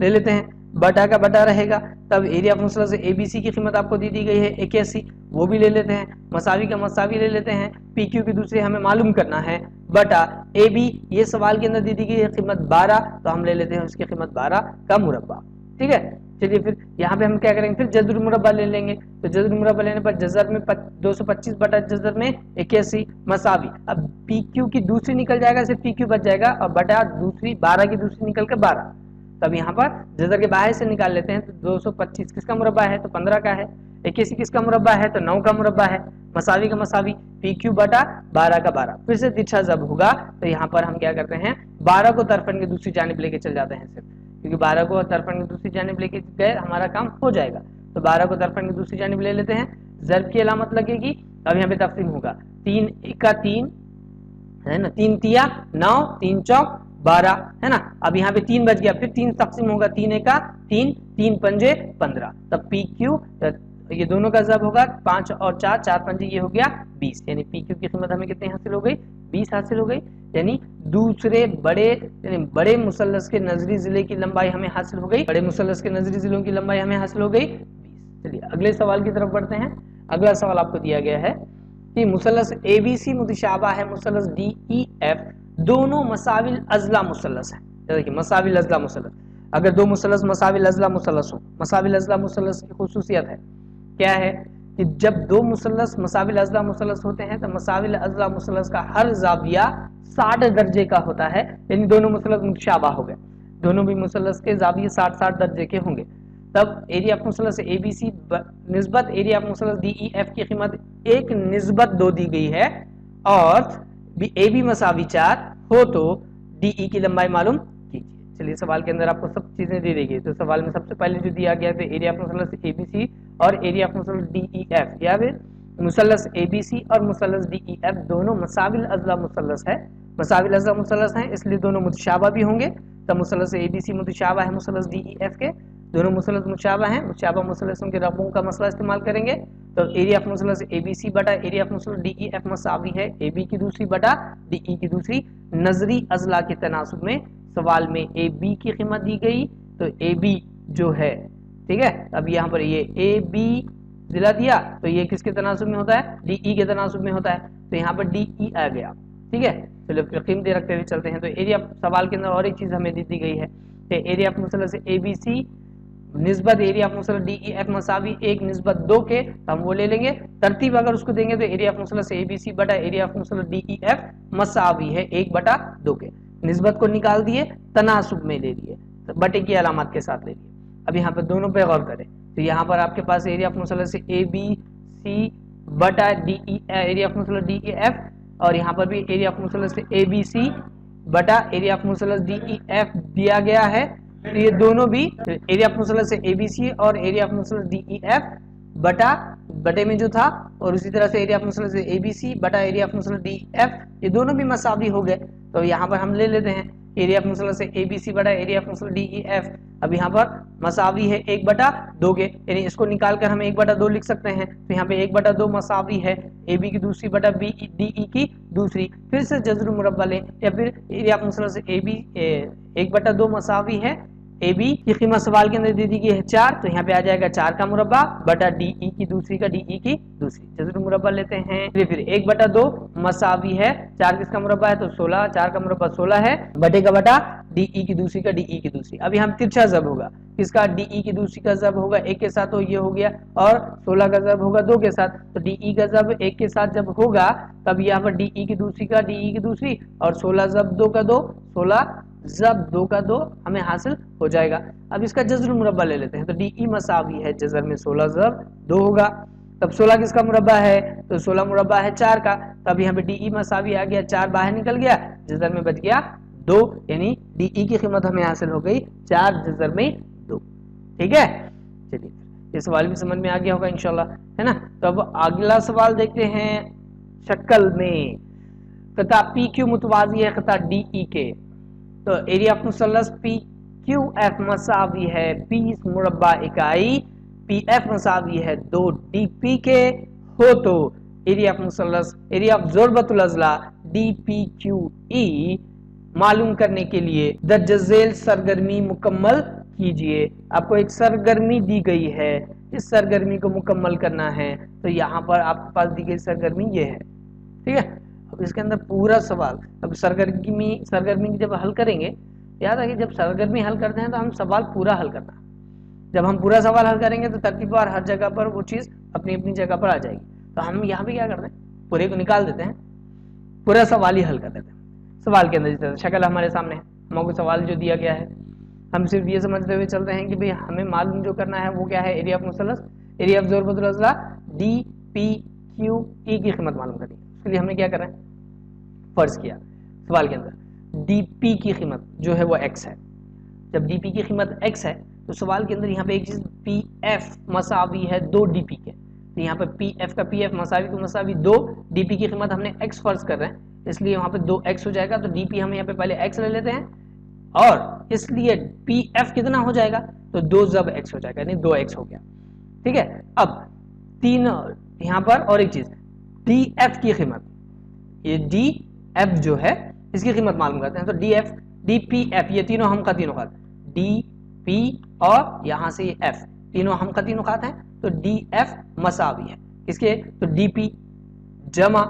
लेते हैं, बटा का बटा रहेगा, तब एरिया ऑफ मुसल्लस एबीसी की कीमत आपको दी गई है 81, वो भी ले लेते हैं। मसावी का मसावी ले लेते हैं, पी क्यू की दूसरी हमें मालूम करना है, बटा ए बी ये सवाल के अंदर दी गई है कीमत 12, तो हम ले लेते हैं उसकी कीमत 12 का मुरब्बा। ठीक है, चलिए फिर यहाँ पे हम क्या करेंगे, फिर जज़र मुरब्बा ले लेंगे। तो जज़र मुरब्बा लेने पर जज़र में 225 बटा जज़र में 81 मसावी, अब पी क्यू की दूसरी निकल जाएगा, सिर्फ पी क्यू बच जाएगा, और बटा दूसरी 12 की दूसरी निकल कर 12, तब यहाँ पर जज़र के बाहर से निकाल लेते हैं। तो 225 किसका मुरब्बा है, तो 15 का है। 81 किसका मुरब्बा है, तो 9 का मुरब्बा है। मसावी का मसावी पी क्यू बटा 12 का 12, फिर से तिरछा जब होगा तो यहाँ पर हम क्या करते हैं 12 को तरफन की दूसरी जानिब लेके चल जाते हैं सिर्फ, क्योंकि 12 को तरफन की दूसरी जानिब लेके गए हमारा काम हो जाएगा। तो 12 को तरफन की दूसरी जानिब ले लेते हैं, ज़र्ब की अलामत लगेगी। अब यहाँ पे तफसीम होगा, 3 का 3 है ना, 3 तिया 9, 3 चौक 12 है ना। अब यहाँ पे 3 बच गया, फिर 3 तकसीम होगा, 3 एका 3, 3 पंजे 15, तब पी क्यू ये दोनों का जब होगा 5 और 4, 4 पंजे ये हो गया 20, यानी पी क्यू की कीमत हमें कितनी हासिल हो गई, 20 हासिल हो गई। यानी दूसरे बड़े मुसल्लस के नजरी जिले की लंबाई हमें हासिल हो गई, बड़े मुसल्लस के नजरी जिलों की लंबाई हमें हासिल हो गई 20। चलिए अगले सवाल की तरफ बढ़ते हैं। अगला सवाल आपको दिया गया है कि मुसल्लस एबीसी मुतशाबा है मुसल्लस डी ई एफ, दोनों मसाविल अजला मुसल्लस है। देखिए मसाविल अजला मुसल्लस, अगर दो मुसल्लस मसाविल अजला मुसल्लस हो, मसाविल अजला मुसल्लस की खुसूसियत है क्या है कि जब दो मुसल्लस मसाविल अजला मुसल्लस होते हैं तो मसाविल अजला मुसल्लस का हर जाविया 60 दर्जे का होता है, यानी दोनों मुसल्लस मुतशाबा हो गए, दोनों भी मुसल्लस के जाविये 60-60 दर्जे के होंगे। तब एरिया ऑफ मुसल्लस एबीसी निस्बत एरिया ऑफ मुसल्लस डीईएफ की कीमत 1:2 दी गई है, और ए बी मसावी 4 हो तो डीई की लंबाई मालूम कीजिए। चलिए सवाल के अंदर आपको सब चीजें दी गई, तो सवाल में सबसे पहले जो दिया गया है एरिया ऑफ मुसल्लस एबीसी और एरिया ऑफ मुसल्लस डीईएफ, या फिर मुसल्लस एबीसी और मुसल्लस डीईएफ दोनों मसाविल अजला मुसल्लस है, मसाविल अजला मुसल्लस हैं इसलिए दोनों मुतशाबा भी होंगे। तब मुसल्लस एबीसी मुतशाबा है मुसल्लस डीईएफ के, दोनों मुसल्लस मुतशाबा हैं, मुतशाबा मुसल्लसों के रकबों का मसला इस्तेमाल करेंगे। तो एरिया ऑफ मुसल्लस एबीसी बटा एरिया ऑफ मुसल्लस डीईएफ मसावी है ए बी की दूसरी बटा डीई की दूसरी नजरी अजला के तनासुब में। सवाल में ए बी की कीमत दी गई, तो ए बी जो है, ठीक है, अब यहाँ पर ये ए बी जिला दिया तो ये किसके तनासुब में होता है, डीई के तनासुब में होता है, तो यहाँ पर डीई आ गया। ठीक है, चलो फिर कीमतें रखते हुए चलते हैं। तो एरिया सवाल के अंदर और एक चीज हमें दी गई है, एरिया ऑफ मुसल्लस एबीसी निस्बत एरिया ऑफ मुसल्लस डीईएफ मसावी 1:2 के, हम वो ले लेंगे। तरतीब अगर उसको देंगे तो एरिया ऑफ मुसल्लस एबीसी बटा एरिया ऑफ मुसल्लस डीईएफ मसावी है 1/2 के। निस्बत को निकाल दिए, तनासुब में ले लिए, तो बटे की अलामत के साथ ले लिए। अब यहाँ पर दोनों पे गौर करें, तो यहाँ पर आपके पास एरिया ऑफ मुसल्लस एबीसी बटा डीई एरिया ऑफ मुसल्लस डीईएफ, और यहाँ पर भी एरिया ऑफ मुसल्लस एबीसी बटा एरिया ऑफ मुसल्लस डीईएफ दिया गया है। तो ये दोनों भी एरिया ऑफ मुसल्लस एबीसी और एरिया ऑफ मुसल्लस डीईएफ बटे में जो था, और उसी तरह से एरिया ऑफ मुसल्लस एबीसी बटा एरिया ऑफ मुसल्लस डीईएफ, ये दोनों भी मसावी हो गए। तो तो यहाँ पर हम ले लेते हैं एरिया ऑफ मुसलस है ABC बटा एरिया ऑफ मुसलस DEF। अब यहाँ पर मसावी है 1/2 के, यानी इसको निकाल कर हम 1/2 लिख सकते हैं। तो यहाँ पे 1/2 मसावी है AB की दूसरी बटा DE की दूसरी। फिर से जज़र मुरब्बा लें, या फिर एरिया ऑफ मुसलस AB 1/2 मसावी है AB की कीमत सवाल के अंदर दे दी गई है 4, तो यहाँ पे आ जाएगा 4 का मुरब्बा बटा DE की दूसरी का DE की दूसरी। जज़र मुरब्बा लेते हैं, फिर 1/2 मसावी है 4 किसका मुरब्बा है तो 16, 4 का मुरब्बा 16 है बटे का बटा DE की दूसरी का DE की दूसरी। अब यहाँ तिरछा ज़ब होगा, किसका DE की दूसरी का ज़ब होगा 1 के साथ, तो ये हो गया, और 16 का ज़ब होगा 2 के साथ, तो DE का ज़ब 1 के साथ जब होगा तब यहाँ पर DE की दूसरी का DE की दूसरी, और 16 ज़ब 2 का 2, 16 जब 2 का 2 हमें हासिल हो जाएगा। अब इसका जज़र मुरब्बा ले लेते हैं, तो DE मसावी है जज़र में 16 जब 2 होगा, तब 16 किसका मुरब्बा है तो 16 मुरब्बा है 4 का, तब यहाँ पे DE मसावी आ गया, 4 बाहर निकल गया, जज़र में बच गया 2, यानी DE की कीमत हमें हासिल हो गई 4 जज़र में 2। ठीक है, चलिए ये सवाल भी समझ में आ गया होगा इंशाल्लाह, है ना। तो अब अगला सवाल देखते हैं शक्ल में। खता PQ मुतवाज़ी है खता DE के, तो एरिया ऑफ मुसल्लस PQF मसावी है 20 मुरब्बा इकाई, PF मसावी है 2 DP के हो, तो एरिया ऑफ मुसल्लस एरिया ऑफ ज़ुरबतुल अज़ला DPQE मालूम करने के लिए दर्ज झेल सरगर्मी मुकम्मल कीजिए। आपको एक सरगर्मी दी गई है, इस सरगर्मी को मुकम्मल करना है, तो यहाँ पर आपके पास दी गई सरगर्मी ये है। ठीक है, अब इसके अंदर पूरा सवाल, अब सरगर्मी जब हल करेंगे, याद है कि जब सरगर्मी हल करते हैं तो हम सवाल पूरा हल करना, जब हम पूरा सवाल हल करेंगे तो तरतीबवार हर जगह पर वो चीज़ अपनी अपनी जगह पर आ जाएगी। तो हम यहाँ पे क्या करते हैं, पूरे को निकाल देते हैं, पूरा सवाल ही हल कर देते हैं। सवाल के अंदर जिस तरह शक्ल हमारे सामने है, हमको सवाल जो दिया गया है, हम सिर्फ ये समझते हुए चलते हैं कि भाई हमें मालूम जो करना है वो क्या है, एरिया ऑफ मुसल्लस एरिया ऑफ ज़ुरबतुल अज़ला DPQE की कीमत मालूम करनी है। उसके लिए हमने क्या करा है, फर्ज किया सवाल के अंदर DP की कीमत जो है वो x है। जब DP की कीमत x है तो सवाल के अंदर यहाँ पे एक चीज PF मसावी है 2 DP के, तो यहाँ पे PF का PF मसावी को मसावी 2, DP की कीमत हमने x फर्ज कर रहे हैं, इसलिए वहाँ पे 2x हो जाएगा, तो DP हम यहाँ पे पहले x ले लेते हैं, और इसलिए PF कितना हो जाएगा तो 2 जब x हो जाएगा, यानी 2x हो गया। ठीक है, अब 3 यहाँ पर और एक चीज DF की कीमत, ये DF जो है इसकी कीमत मालूम करते हैं, तो DF DPF ये तीनों हम का तीनों खात, DP और यहाँ से ये F तीनों हम का तीनों खात हैं, तो DF मसावी है इसके, तो DP जमा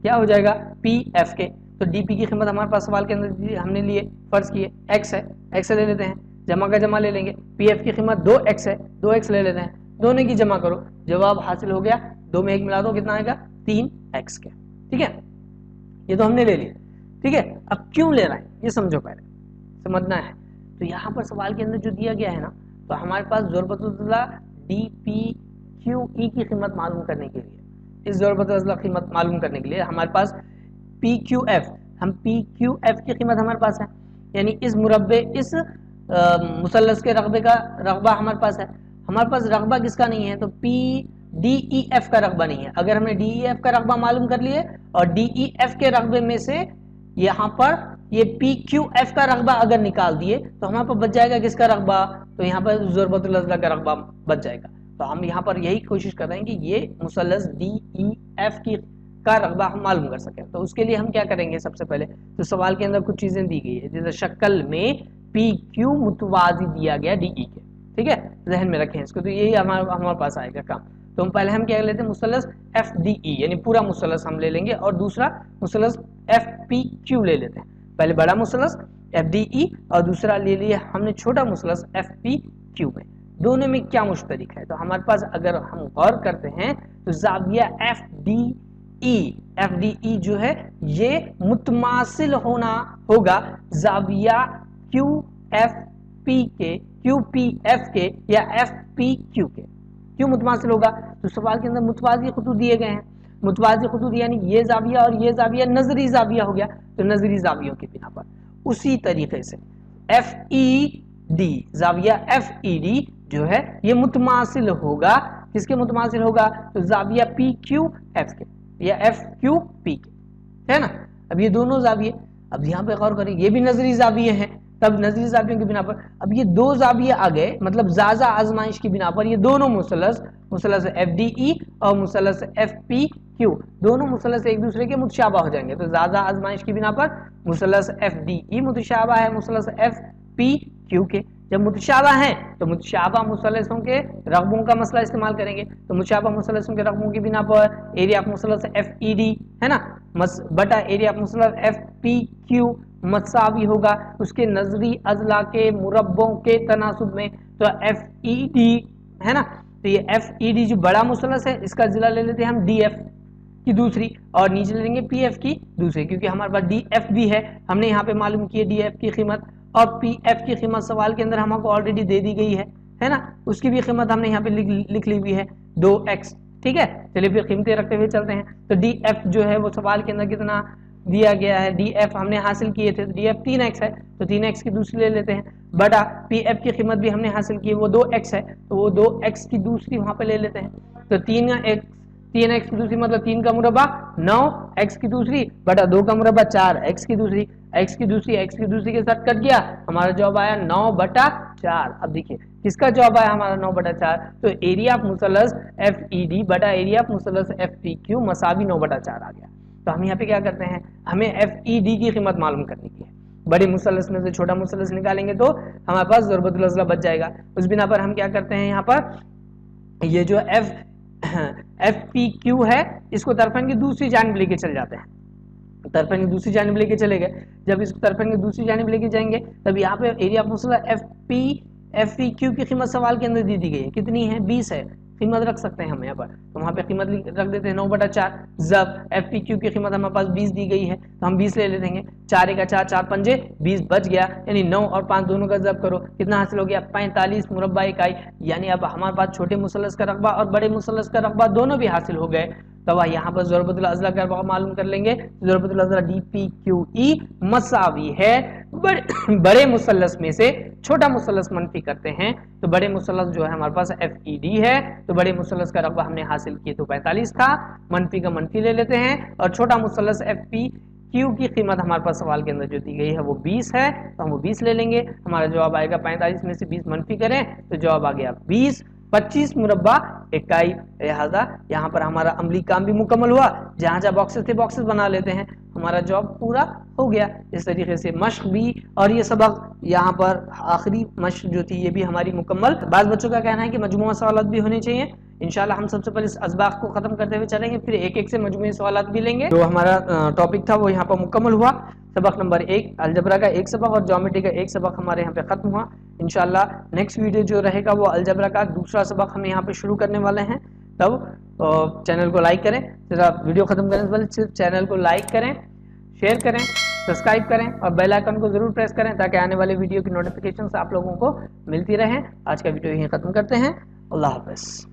क्या हो जाएगा PF के, तो DP की कीमत हमारे पास सवाल के अंदर हमने लिए फर्ज किए x है, x ले लेते हैं, जमा का जमा ले लेंगे, PF की कीमत 2x है, 2x ले लेते हैं, दोनों की जमा करो, जवाब हासिल हो गया, 2 में 1 मिला दो कितना आएगा 3x के। ठीक है, ये तो हमने ले लिया। ठीक है, अब क्यों ले रहा है ये समझो, पहले समझना है। तो यहाँ पर सवाल के अंदर जो दिया गया है ना, तो हमारे पास ज़ुरबतुल अज़ला DPQE की कीमत मालूम करने के लिए, इस ज़ुरबतुल अज़ला कीमत मालूम करने के लिए हमारे पास PQF, हम PQF की कीमत हमारे पास है, यानी इस मुरब्बे इस मुसल्लस के रकबे का रकबा हमारे पास है। हमारे पास रकबा किसका नहीं है, तो DEF का रकबा नहीं है। अगर हमने DEF का रकबा मालूम कर लिए और DEF के रकबे में से यहाँ पर ये PQF का रकबा अगर निकाल दिए तो हमारे पास बच जाएगा किसका रकबा, तो यहाँ पर ज़ुरबतुल अज़ला का रकबा बच जाएगा। तो हम यहाँ पर यही कोशिश कर रहे हैं कि ये मुसल्लस DEF की का रकबा हम मालूम कर सकें। तो उसके लिए हम क्या करेंगे, सबसे पहले तो सवाल के अंदर कुछ चीजें दी गई है, जैसे शक्ल में PQ मुतवाज़ी दिया गया DE के। ठीक है, जहन में रखें इसको, तो यही हमारे पास आएगा काम। तो हम पहले हम क्या लेते हैं, मुसल्लस FDE यानी पूरा मुसल्लस हम ले लेंगे, और दूसरा मुसल्लस FPQ ले लेते हैं। पहले बड़ा मुसल्लस FDE और दूसरा ले लिया हमने छोटा मुसल्लस FPQ में। दोनों में क्या मुश्तरक है, तो हमारे पास अगर हम गौर करते हैं तो ज़ाविया FDE जो है ये मुतमासिल होना होगा ज़ाविया QFP के, QPF के या FPQ के। क्यों मुतमासिल होगा, तो सवाल के अंदर मुतवाज़ी खुतूत दिए गए हैं, मुतवाज़ी खुतूत यानी ये ज़ाविया और ये ज़ाविया नजरी ज़ाविया हो गया, तो नजरी ज़ावियों की बिना पर उसी तरीके से FED ज़ाविया FED जो है ये मुतमासिल होगा, किसके मुतमासिल होगा, तो ज़ाविया PQF के या FQP के, है ना। अब ये दोनों ज़ाविये, अब यहाँ पे गौर करें, ये भी नजरी जाविये हैं, तब नजरी जावियों की बिना पर अब ये दो जाविये आ गए, मतलब ज़ाज़ा आजमाइश की बिना पर ये दोनों मुसलस, मुसलस FDE और मुसलस FPQ, दोनों मुसलस एक दूसरे के मुतशाबा हो जाएंगे। तो ज़ाज़ा आजमाइश की बिना पर मुसलस FDE मुतशाबा है मुसलस FPQ के। जब मुतशाबा हैं तो मुतशाबा मुसलसों के रकबों का मसला इस्तेमाल करेंगे। तो मुतशाबा मुसलसों के रकबों की बिना पर एरिया ऑफ मुसलस FED है ना बटा एरिया ऑफ मुसलस FPQ मसावी होगा उसके नजरी अजला के मुरब्बों के तनासुब में। तो FED है ना, तो ये FED जो बड़ा मुसलस है इसका जिला ले लेते हैं हम DF की दूसरी, और नीचे ले लेंगे PF की दूसरी, क्योंकि हमारे पास DF भी है, हमने यहाँ पे मालूम किया DF की कीमत, और PF की कीमत सवाल के अंदर हमको ऑलरेडी दे दी गई है ना, उसकी भी कीमत हमने यहाँ पे लिख ली हुई है 2x। ठीक है, चलिए फिर कीमतें रखते हुए चलते हैं। तो DF जो है वो सवाल के अंदर कितना दिया गया है, DF हमने हासिल किए थे, DF 3x है तो 3x की दूसरी ले लेते हैं, बटा PF की कीमत भी हमने हासिल की है वो 2x है तो वो 2x की दूसरी वहां पे ले लेते हैं। तो 3x की दूसरी मतलब 3 का मुरब्बा 9, x की दूसरी बटा 2 का मुरब्बा 4, x की दूसरी के साथ कट गया, हमारा जवाब आया 9/4। अब देखिए किसका जवाब आया हमारा 9/4, तो एरिया ऑफ मुसलस FED बटा एरिया ऑफ मुसलस FPQ मसावी 9/4 आ गया। तो हम यहाँ पे क्या करते हैं, हमें FED की कीमत मालूम करनी की है, बड़े मुसलस में से छोटा मुसलस निकालेंगे तो हमारे पास ज़रबतुल अज़ला बच जाएगा। उस बिना पर हम क्या करते हैं, यहाँ पर ये जो FPQ है इसको तरफन की दूसरी जानिब लेके चल जाते हैं, तरफन की दूसरी जानिब लेके चले गए। जब इसको तरफन की दूसरी जानिब लेके जाएंगे तब यहाँ पे एरिया ऑफ मुसलस FPQ की कीमत सवाल के अंदर दी गई है, कितनी है 20 है, कीमत रख सकते हैं हम यहाँ पर, तो वहाँ पे कीमत रख देते हैं 9/4। जब FPQ की कीमत हमारे पास 20 दी गई है तो हम 20 ले लेंगे, 4 का 4, 4 पंजे 20 बच गया, यानी 9 और 5 दोनों का जब करो कितना हासिल हो गया 45 मुरब्बा इकाई। यानी अब हमारे पास छोटे मुसलस का रकबा और बड़े मुसलस का रकबा दोनों भी हासिल हो गए। तो यहाँ पर ज़रबतुल अज़ला का रकबा मालूम कर लेंगे, ज़रबतुल अज़ला DPQE मसावी है बड़े मुसलस में से छोटा मुसलस मनफी करते हैं, तो बड़े मुसलस जो है हमारे पास FED है, तो बड़े मुसलस का रकबा हमने हासिल किया तो 45 था, मनफी का मनफी ले लेते हैं, और छोटा मुसलस FPQ की कीमत हमारे पास सवाल के अंदर जो दी गई है वो 20 है तो हम वो 20 ले लेंगे, हमारा जवाब आएगा 45 में से 20 मनफी करें तो जवाब आ गया 20, 25 मुरब्बा इकाई। लिहाजा यहाँ पर हमारा अमली काम भी मुकम्मल हुआ, जहाँ जहाँ बॉक्सेस थे बॉक्सेस बना लेते हैं, हमारा जॉब पूरा हो गया। इस तरीके से मश्क भी और ये सबक यहाँ पर आखिरी मश्क जो थी ये भी हमारी मुकम्मल। बाज़ बच्चों का कहना है कि मजमूआ सवालात भी होने चाहिए, इंशाल्लाह हम सबसे पहले इस असबाक को खत्म करते हुए चलेंगे, फिर एक एक से मजमूई सवालात भी लेंगे। जो हमारा टॉपिक था वो यहाँ पर मुकम्मल हुआ। सबक नंबर 1 अलजबरा का एक सबक और ज्योमेट्री का एक सबक हमारे यहाँ पे खत्म हुआ। इंशाल्लाह नेक्स्ट वीडियो जो रहेगा वो अलजबरा का दूसरा सबक हम यहाँ पे शुरू करने वाले हैं। तब चैनल को लाइक करें, जरा वीडियो खत्म करने से पहले सिर्फ चैनल को लाइक करें, शेयर करें, सब्सक्राइब करें और बेल आइकन को जरूर प्रेस करें ताकि आने वाले वीडियो की नोटिफिकेशन आप लोगों को मिलती रहे। आज का वीडियो यहीं खत्म करते हैं। अल्लाह हाफ़िज़।